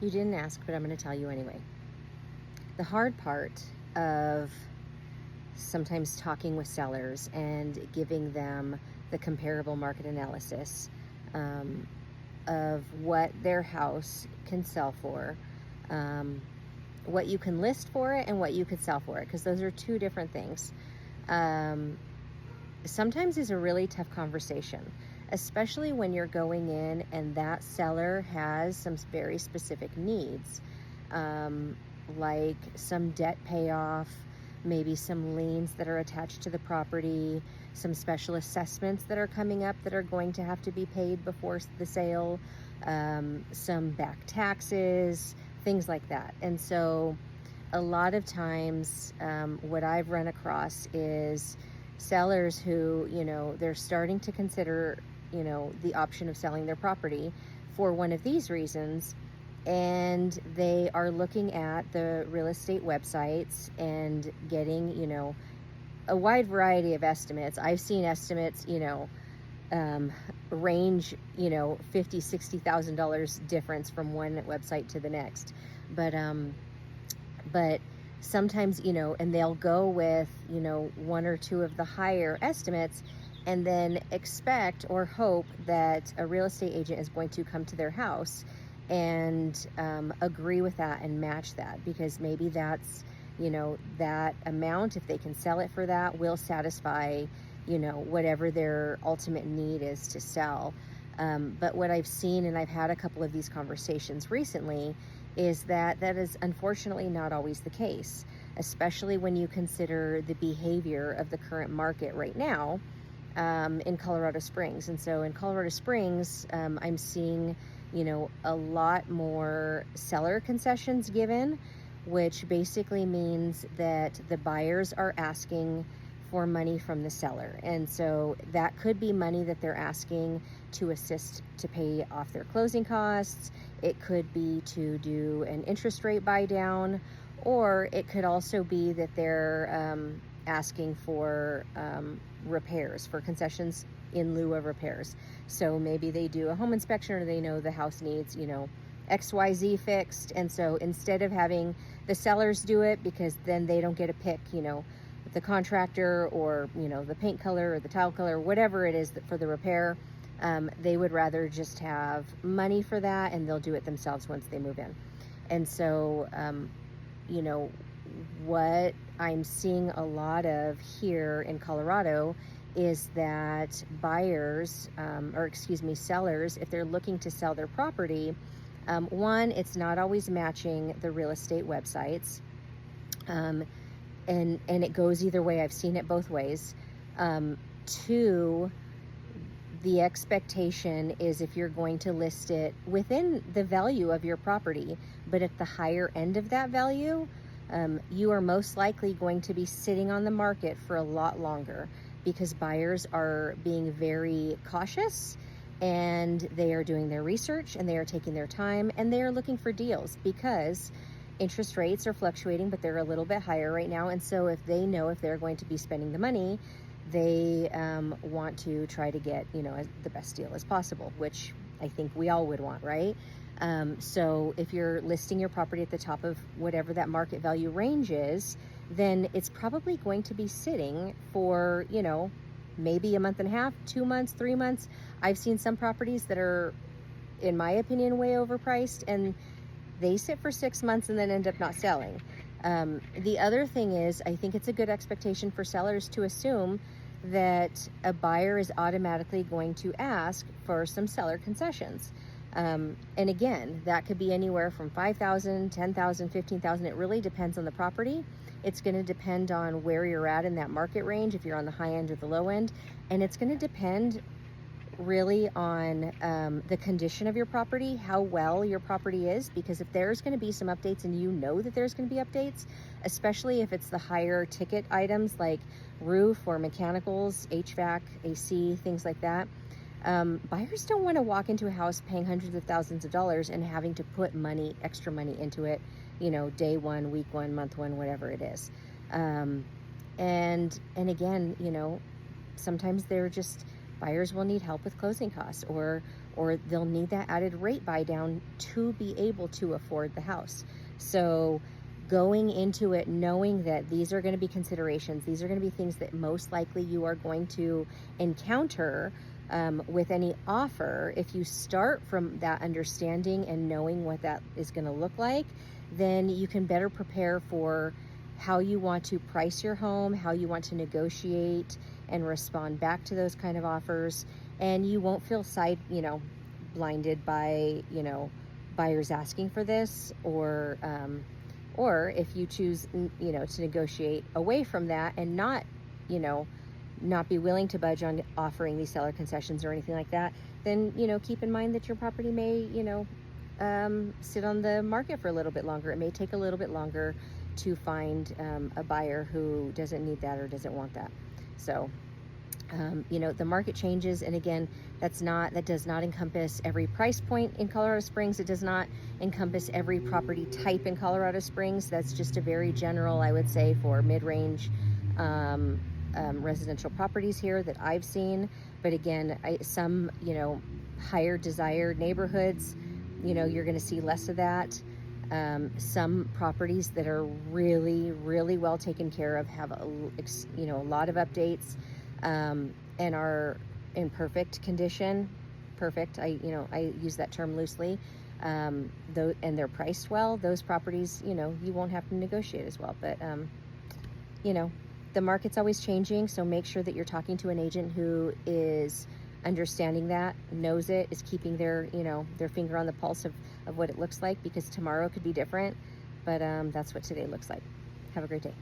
You didn't ask, but I'm going to tell you anyway. The hard part of sometimes talking with sellers and giving them the comparable market analysis um, of what their house can sell for, um, what you can list for it, and what you could sell for it, because those are two different things. Um, Sometimes is a really tough conversation, especially when you're going in and that seller has some very specific needs, um, like some debt payoff, maybe some liens that are attached to the property, some special assessments that are coming up that are going to have to be paid before the sale, some back taxes, things like that. And so a lot of times, what I've run across is sellers who, they're starting to consider, the option of selling their property for one of these reasons. And they are looking at the real estate websites and getting, a wide variety of estimates. I've seen estimates, um, range, $50,000, $60,000 difference from one website to the next. But sometimes, and they'll go with, one or two of the higher estimates and then expect or hope that a real estate agent is going to come to their house and agree with that and match that, because maybe that's, that amount, if they can sell it for that, will satisfy, whatever their ultimate need is to sell. But what I've seen, and I've had a couple of these conversations recently, is that that is unfortunately not always the case, especially when you consider the behavior of the current market right now, in Colorado Springs. And so in Colorado Springs, I'm seeing, a lot more seller concessions given, which basically means that the buyers are asking for money from the seller. And so that could be money that they're asking to assist to pay off their closing costs. It could be to do an interest rate buy down, or it could also be that they're asking for repairs, for concessions in lieu of repairs. So maybe they do a home inspection, or they know the house needs, XYZ fixed. And so instead of having the sellers do it, because then they don't get to pick, the contractor, or, the paint color or the tile color, whatever it is that for the repair, they would rather just have money for that, and they'll do it themselves once they move in. And so, what I'm seeing a lot of here in Colorado is that buyers, sellers, if they're looking to sell their property, one, it's not always matching the real estate websites. And it goes either way. I've seen it both ways. Two, the expectation is if you're going to list it within the value of your property, but at the higher end of that value, you are most likely going to be sitting on the market for a lot longer, because buyers are being very cautious, and they are doing their research, and they are taking their time, and they are looking for deals, because interest rates are fluctuating, but they're a little bit higher right now. And so if they know if they're going to be spending the money, they want to try to get, the best deal as possible, which I think we all would want, right? So if you're listing your property at the top of whatever that market value range is, then it's probably going to be sitting for, maybe a month and a half, 2 months, 3 months. I've seen some properties that are, in my opinion, way overpriced, and they sit for 6 months and then end up not selling. The other thing is, I think it's a good expectation for sellers to assume that a buyer is automatically going to ask for some seller concessions. And again, that could be anywhere from $5,000, $10,000, $15,000. It really depends on the property. It's going to depend on where you're at in that market range, if you're on the high end or the low end. And it's going to depend really on the condition of your property, how well your property is, because if there's going to be some updates, and that there's going to be updates, especially if it's the higher ticket items like roof or mechanicals, HVAC, AC, things like that, buyers don't want to walk into a house paying hundreds of thousands of dollars and having to put extra money into it, day one, week one, month one, whatever it is. And again, sometimes they're just, buyers will need help with closing costs, or or they'll need that added rate buy down to be able to afford the house. So going into it knowing that these are going to be considerations, these are going to be things that most likely you are going to encounter with any offer. If you start from that understanding and knowing what that is going to look like, then you can better prepare for how you want to price your home, how you want to negotiate and respond back to those kind of offers. And you won't feel blinded by, buyers asking for this, or if you choose, to negotiate away from that and not be willing to budge on offering these seller concessions or anything like that, then, keep in mind that your property may, sit on the market for a little bit longer. It may take a little bit longer to find a buyer who doesn't need that or doesn't want that. So, the market changes, and again, that does not encompass every price point in Colorado Springs. It does not encompass every property type in Colorado Springs. That's just a very general, I would say, for mid-range residential properties here that I've seen. But again, some higher desired neighborhoods, you're going to see less of that. Some properties that are really, really well taken care of have a lot of updates, and are in perfect condition. Perfect. I use that term loosely. And they're priced well. Those properties, you won't have to negotiate as well. But the market's always changing, so make sure that you're talking to an agent who is understanding that, knows it, is keeping their finger on the pulse of what it looks like, because tomorrow could be different. But that's what today looks like. Have a great day.